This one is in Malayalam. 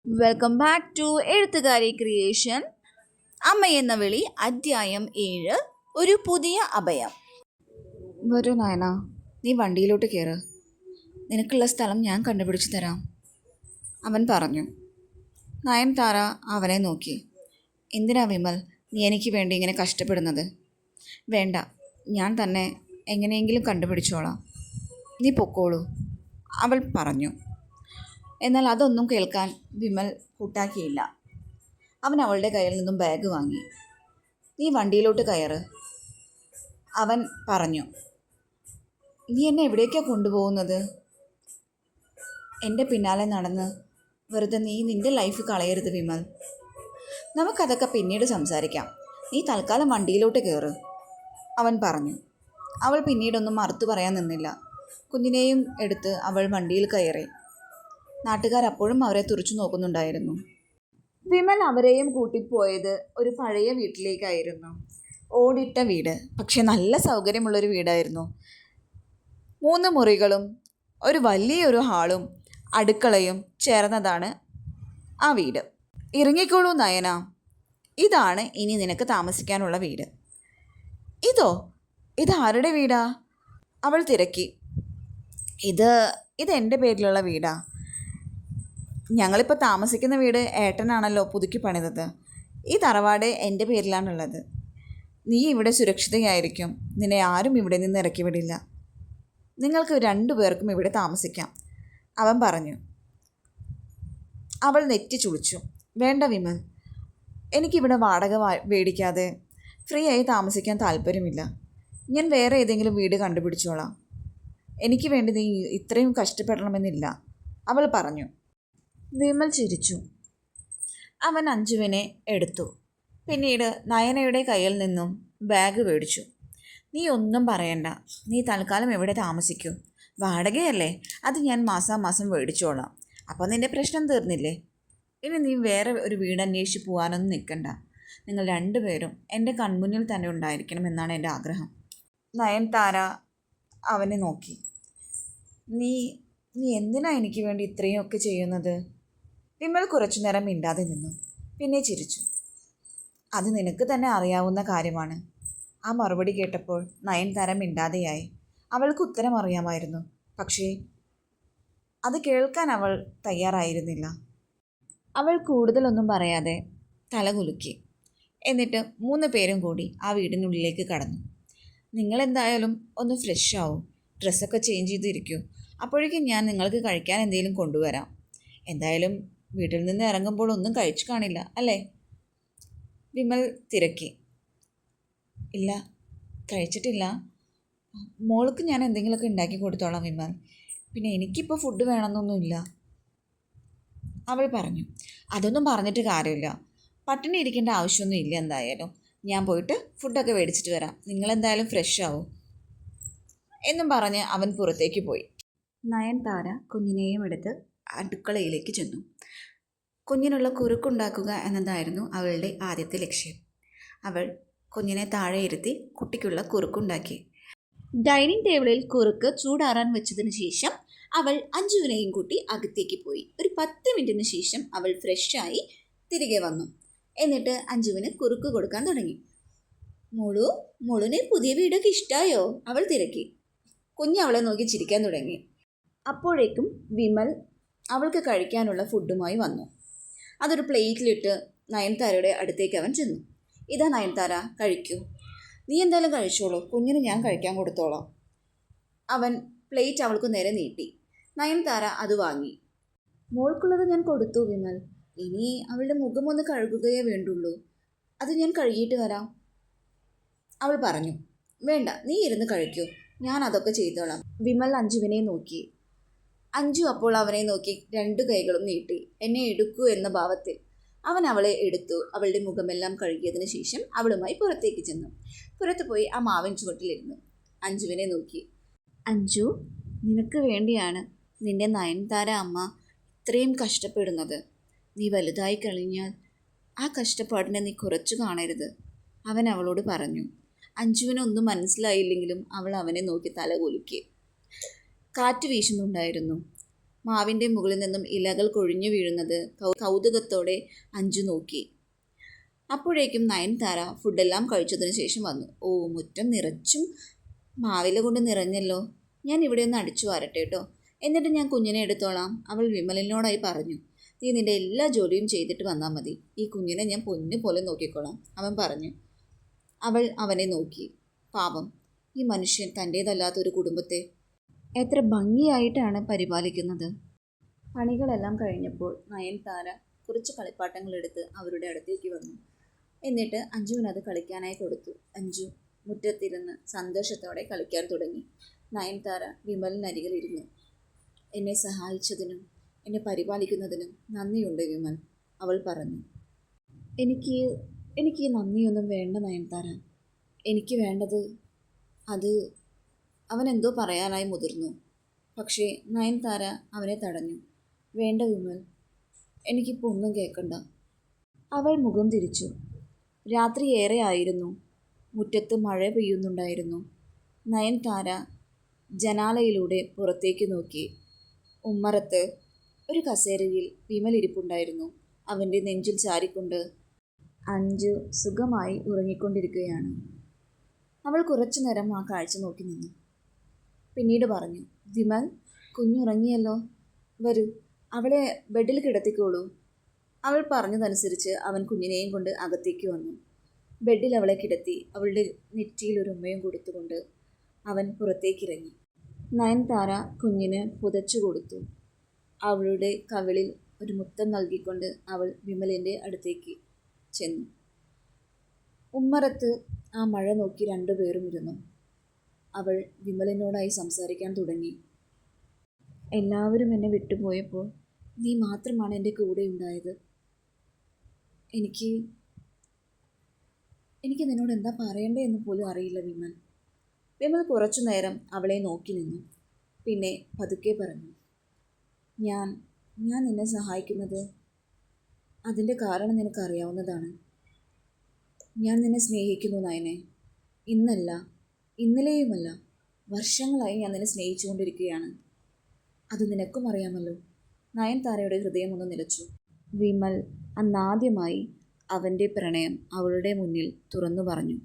വെൽക്കം ബാക്ക് ടു എഴുത്തുകാരി ക്രിയേഷൻ. അമ്മ എന്ന വിളി അധ്യായം 7. ഒരു പുതിയ അഭയം. വരൂ നായന, നീ വണ്ടിയിലോട്ട് കയറ്. നിനക്കുള്ള സ്ഥലം ഞാൻ കണ്ടുപിടിച്ച് തരാം, അവൻ പറഞ്ഞു. നയൻതാര അവനെ നോക്കി. എന്തിനാ വിമൽ നീ എനിക്ക് വേണ്ടി ഇങ്ങനെ കഷ്ടപ്പെടുന്നത്? വേണ്ട, ഞാൻ തന്നെ എങ്ങനെയെങ്കിലും കണ്ടുപിടിച്ചോളാം, നീ പൊക്കോളൂ, അവൾ പറഞ്ഞു. എന്നാൽ അതൊന്നും കേൾക്കാൻ വിമൽ കൂട്ടാക്കിയില്ല. അവൻ അവളുടെ കയ്യിൽ നിന്നും ബാഗ് വാങ്ങി. നീ വണ്ടിയിലോട്ട് കയറ്, അവൻ പറഞ്ഞു. നീ എന്നെ എവിടേക്കാണ് കൊണ്ടുപോകുന്നത്? എൻ്റെ പിന്നാലെ നടന്ന് വെറുതെ നീ നിൻ്റെ ലൈഫ് കളയരുത് വിമൽ. നമുക്കതൊക്കെ പിന്നീട് സംസാരിക്കാം, നീ തൽക്കാലം വണ്ടിയിലോട്ട് കയറ്, അവൻ പറഞ്ഞു. അവൾ പിന്നീടൊന്നും മറുത്തു പറയാൻ നിന്നില്ല. കുഞ്ഞിനെയും എടുത്ത് അവൾ വണ്ടിയിൽ കയറി. നാട്ടുകാരപ്പോഴും അവരെ തുറച്ചു നോക്കുന്നുണ്ടായിരുന്നു. വിമൽ അവരെയും കൂട്ടിപ്പോയത് ഒരു പഴയ വീട്ടിലേക്കായിരുന്നു. ഓടിട്ട വീട്, പക്ഷെ നല്ല സൗകര്യമുള്ളൊരു വീടായിരുന്നു. 3 മുറികളും ഒരു വലിയൊരു ഹാളും അടുക്കളയും ചേർന്നതാണ് ആ വീട്. ഇറങ്ങിക്കോളൂ നയന, ഇതാണ് ഇനി നിനക്ക് താമസിക്കാനുള്ള വീട്. ഇതാരുടെ വീടാ? അവൾ തിരക്കി. ഇത് എൻ്റെ പേരിലുള്ള വീടാ. ഞങ്ങളിപ്പോൾ താമസിക്കുന്ന വീട് ഏട്ടനാണല്ലോ പുതുക്കി പണിതത്. ഈ തറവാട് എൻ്റെ പേരിലാണുള്ളത്. നീ ഇവിടെ സുരക്ഷിതയായിരിക്കും, നിന്നെ ആരും ഇവിടെ നിന്ന് ഇറക്കി വിടില്ല. നിങ്ങൾക്ക് 2 പേർക്കും ഇവിടെ താമസിക്കാം, അവൻ പറഞ്ഞു. അവൾ നെറ്റി ചുളിച്ചു. വേണ്ട വിമൽ, എനിക്കിവിടെ വാടക മേടിക്കാതെ ഫ്രീ ആയി താമസിക്കാൻ താല്പര്യമില്ല. ഞാൻ വേറെ ഏതെങ്കിലും വീട് കണ്ടുപിടിച്ചോളാം. എനിക്ക് വേണ്ടി നീ ഇത്രയും കഷ്ടപ്പെടണമെന്നില്ല, അവൾ പറഞ്ഞു. വിമൽ ചിരിച്ചു. അവൻ അഞ്ജുവിനെ എടുത്തു. പിന്നീട് നയനയുടെ കയ്യിൽ നിന്നും ബാഗ് മേടിച്ചു. നീ ഒന്നും പറയണ്ട, നീ തൽക്കാലം എവിടെ താമസിക്കൂ. വാടകയല്ലേ, അത് ഞാൻ മാസാമാസം മേടിച്ചോളാം. അപ്പോൾ നിൻ്റെ പ്രശ്നം തീർന്നില്ലേ? ഇനി നീ വേറെ ഒരു വീട് അന്വേഷിച്ച് പോകാനൊന്നും നിൽക്കണ്ട. നിങ്ങൾ 2 പേരും എൻ്റെ കൺമുന്നിൽ തന്നെ ഉണ്ടായിരിക്കണം എന്നാണ് എൻ്റെ ആഗ്രഹം. നയൻതാര അവനെ നോക്കി. നീ എന്തിനാ എനിക്ക് വേണ്ടി ഇത്രയും ചെയ്യുന്നത്? വിമൽ കുറച്ചു നേരം മിണ്ടാതെ നിന്നു, പിന്നെ ചിരിച്ചു. അത് നിനക്ക് തന്നെ അറിയാവുന്ന കാര്യമാണ്. ആ മറുപടി കേട്ടപ്പോൾ നയൻതാര മിണ്ടാതെയായി. അവൾക്ക് ഉത്തരം അറിയാമായിരുന്നു, പക്ഷേ അത് കേൾക്കാൻ അവൾ തയ്യാറായിരുന്നില്ല. അവൾ കൂടുതലൊന്നും പറയാതെ തലകുലുക്കി. എന്നിട്ട് 3 പേരും കൂടി ആ വീടിനുള്ളിലേക്ക് കടന്നു. നിങ്ങളെന്തായാലും ഒന്ന് ഫ്രഷ് ആവും, ഡ്രസ്സൊക്കെ ചേഞ്ച് ചെയ്തിരിക്കൂ. അപ്പോഴേക്കും ഞാൻ നിങ്ങൾക്ക് കഴിക്കാൻ എന്തെങ്കിലും കൊണ്ടുവരാം. എന്തായാലും വീട്ടിൽ നിന്ന് ഇറങ്ങുമ്പോൾ ഒന്നും കഴിച്ചു കാണില്ല അല്ലേ? വിമൽ തിരക്കി. ഇല്ല, കഴിച്ചിട്ടില്ല. മോൾക്ക് ഞാൻ എന്തെങ്കിലുമൊക്കെ ഉണ്ടാക്കി കൊടുത്തോളാം വിമൽ. പിന്നെ എനിക്കിപ്പോൾ ഫുഡ് വേണമെന്നൊന്നുമില്ല, അവൾ പറഞ്ഞു. അതൊന്നും പറഞ്ഞിട്ട് കാര്യമില്ല, പട്ടിണി ഇരിക്കേണ്ട ആവശ്യമൊന്നും ഇല്ല. എന്തായാലും ഞാൻ പോയിട്ട് ഫുഡൊക്കെ മേടിച്ചിട്ട് വരാം. നിങ്ങളെന്തായാലും ഫ്രഷ് ആവും എന്നും പറഞ്ഞ് അവൻ പുറത്തേക്ക് പോയി. നയൻതാര കുഞ്ഞിനെയും എടുത്ത് അടുക്കളയിലേക്ക് ചെന്നു. കുഞ്ഞിനുള്ള കുറുക്കുണ്ടാക്കുക എന്നതായിരുന്നു അവളുടെ ആദ്യത്തെ ലക്ഷ്യം. അവൾ കുഞ്ഞിനെ താഴെ ഇരുത്തി കുട്ടിക്കുള്ള കുറുക്കുണ്ടാക്കി. ഡൈനിങ് ടേബിളിൽ കുറുക്ക് ചൂടാറാൻ വെച്ചതിന് ശേഷം അവൾ അഞ്ജുവിനെയും കൂട്ടി അകത്തേക്ക് പോയി. ഒരു 10 മിനിറ്റിന് ശേഷം അവൾ ഫ്രഷായി തിരികെ വന്നു. എന്നിട്ട് അഞ്ജുവിന് കുറുക്ക് കൊടുക്കാൻ തുടങ്ങി. മോളുനെ പുതിയ വീടൊക്കെ ഇഷ്ടമായോ? അവൾ തിരക്കി. കുഞ്ഞ് അവളെ നോക്കി ചിരിക്കാൻ തുടങ്ങി. അപ്പോഴേക്കും വിമൽ അവൾക്ക് കഴിക്കാനുള്ള ഫുഡുമായി വന്നു. അതൊരു പ്ലേറ്റിലിട്ട് നയൻതാരയുടെ അടുത്തേക്ക് അവൻ ചെന്നു. ഇതാ നയൻതാര, കഴിക്കൂ. നീ എന്തായാലും കഴിച്ചോളൂ, കുഞ്ഞിന് ഞാൻ കഴിക്കാൻ കൊടുത്തോളാം. അവൻ പ്ലേറ്റ് അവൾക്ക് നേരെ നീട്ടി. നയൻതാര അത് വാങ്ങി. മോൾക്കുള്ളത് ഞാൻ കൊടുത്തു വിമൽ, ഇനി അവളുടെ മുഖം ഒന്ന് കഴുകുകയേ വേണ്ടുള്ളൂ. അത് ഞാൻ കഴുകിയിട്ട് വരാം, അവൾ പറഞ്ഞു. വേണ്ട, നീ ഇരുന്ന് കഴിക്കൂ, ഞാൻ അതൊക്കെ ചെയ്തോളാം. വിമൽ അഞ്ജുവിനെ നോക്കി. അഞ്ജു അപ്പോൾ അവനെ നോക്കി 2 കൈകളും നീട്ടി. എന്നെ എടുക്കൂ എന്ന ഭാവത്തിൽ അവൻ അവളെ എടുത്തു. അവളുടെ മുഖമെല്ലാം കഴുകിയതിന് ശേഷം അവളുമായി പുറത്തേക്ക് ചെന്നു. പുറത്തു പോയി ആ മാവിൻ ചുവട്ടിലിരുന്നു അഞ്ജുവിനെ നോക്കി. അഞ്ജു, നിനക്ക് വേണ്ടിയാണ് നിന്റെ നയൻതാര അമ്മ ഇത്രയും കഷ്ടപ്പെടുന്നത്. നീ വലുതായി കഴിഞ്ഞാൽ ആ കഷ്ടപ്പാടിനെ നീ കുറച്ചു കാണരുത്, അവൻ അവളോട് പറഞ്ഞു. അഞ്ജുവിനൊന്നും മനസ്സിലായില്ലെങ്കിലും അവൾ അവനെ നോക്കി തല കുലുക്കി. കാറ്റ് വീശുന്നുണ്ടായിരുന്നു. മാവിൻ്റെ മുകളിൽ നിന്നും ഇലകൾ കൊഴിഞ്ഞു വീഴുന്നത് കൗതുകത്തോടെ അഞ്ജു നോക്കി. അപ്പോഴേക്കും നയൻതാര ഫുഡെല്ലാം കഴിച്ചതിന് ശേഷം വന്നു. ഓ, മുറ്റം നിറച്ചും മാവില കൊണ്ട് നിറഞ്ഞല്ലോ. ഞാൻ ഇവിടെ ഒന്ന് അടിച്ചു വാരട്ടെ കേട്ടോ, എന്നിട്ട് ഞാൻ കുഞ്ഞിനെ എടുത്തോളാം, അവൾ വിമലിനോടായി പറഞ്ഞു. നീ നിന്റെ എല്ലാ ജോലിയും ചെയ്തിട്ട് വന്നാൽ മതി, ഈ കുഞ്ഞിനെ ഞാൻ പൊന്നു പോലെ നോക്കിക്കോളാം, അവൻ പറഞ്ഞു. അവൾ അവനെ നോക്കി. പാവം, ഈ മനുഷ്യൻ തൻ്റേതല്ലാത്തൊരു കുടുംബത്തെ എത്ര ഭംഗിയായിട്ടാണ് പരിപാലിക്കുന്നത്. പണികളെല്ലാം കഴിഞ്ഞപ്പോൾ നയൻതാര കുറച്ച് കളിപ്പാട്ടങ്ങളെടുത്ത് അവരുടെ അടുത്തേക്ക് വന്നു. എന്നിട്ട് അഞ്ജുവിനത് കളിക്കാനായി കൊടുത്തു. അഞ്ജു മുറ്റത്തിരുന്ന് സന്തോഷത്തോടെ കളിക്കാൻ തുടങ്ങി. നയൻതാര വിമലിനരികിലിരുന്നു. എന്നെ സഹായിച്ചതിനും എന്നെ പരിപാലിക്കുന്നതിനും നന്ദിയുണ്ട് വിമൽ, അവൾ പറഞ്ഞു. എനിക്ക് ഈ നന്ദിയൊന്നും വേണ്ട നയൻതാര. എനിക്ക് വേണ്ടത് അത് അവൻ എന്തോ പറയാനായി മുതിർന്നു. പക്ഷേ നയൻതാര അവനെ തടഞ്ഞു. വേണ്ട വിമൽ, എനിക്കിപ്പോൾ ഒന്നും കേൾക്കണ്ട. അവൾ മുഖം തിരിച്ചു. രാത്രി ഏറെ ആയിരുന്നു. മുറ്റത്ത് മഴ പെയ്യുന്നുണ്ടായിരുന്നു. നയൻതാര ജനാലയിലൂടെ പുറത്തേക്ക് നോക്കി. ഉമ്മറത്ത് ഒരു കസേരയിൽ വിമൽ ഇരിപ്പുണ്ടായിരുന്നു. അവൻ്റെ നെഞ്ചിൽ ചാരിക്കൊണ്ട് അഞ്ജു സുഖമായി ഉറങ്ങിക്കൊണ്ടിരിക്കുകയാണ്. അവൾ കുറച്ചു നേരം ആ കാഴ്ച നോക്കി നിന്നു. പിന്നീട് പറഞ്ഞു, വിമൽ, കുഞ്ഞുറങ്ങിയല്ലോ, വരൂ, അവളെ ബെഡിൽ കിടത്തിക്കോളൂ. അവൾ പറഞ്ഞതനുസരിച്ച് അവൻ കുഞ്ഞിനെയും കൊണ്ട് അകത്തേക്ക് വന്നു. ബെഡിൽ അവളെ കിടത്തി അവളുടെ നെറ്റിയിൽ ഒരു ഉമ്മയും കൊടുത്തുകൊണ്ട് അവൻ പുറത്തേക്കിറങ്ങി. നയൻതാര കുഞ്ഞിന് പുതച്ചു കൊടുത്തു. അവളുടെ കവിളിൽ ഒരു മുത്തം നൽകിക്കൊണ്ട് അവൾ വിമലിൻ്റെ അടുത്തേക്ക് ചെന്നു. ഉമ്മറത്ത് ആ മഴ നോക്കി രണ്ടുപേരും ഇരുന്നു. അവൾ വിമലിനോടായി സംസാരിക്കാൻ തുടങ്ങി. എല്ലാവരും എന്നെ വിട്ടുപോയപ്പോൾ നീ മാത്രമാണ് എൻ്റെ കൂടെ ഉണ്ടായത്. എനിക്ക് നിന്നോട് എന്താ പറയണ്ടേ എന്ന് പോലും അറിയില്ല വിമൽ. വിമൽ കുറച്ചു നേരം അവളെ നോക്കി നിന്നു. പിന്നെ പതുക്കെ പറഞ്ഞു, ഞാൻ നിന്നെ സഹായിക്കുന്നത് അതിൻ്റെ കാരണം നിനക്കറിയാവുന്നതാണ്. ഞാൻ നിന്നെ സ്നേഹിക്കുന്നു നയനെ. ഇന്നല്ല, ഇന്നലെയുമല്ല, വർഷങ്ങളായി ഞാൻ നിന്നെ സ്നേഹിച്ചുകൊണ്ടിരിക്കുകയാണ്. അത് നിനക്കും അറിയാമല്ലോ. നയൻതാരയുടെ ഹൃദയം ഒന്ന് നിലച്ചു. വിമൽ അന്നാദ്യമായി അവൻ്റെ പ്രണയം അവളുടെ മുന്നിൽ തുറന്നു പറഞ്ഞു.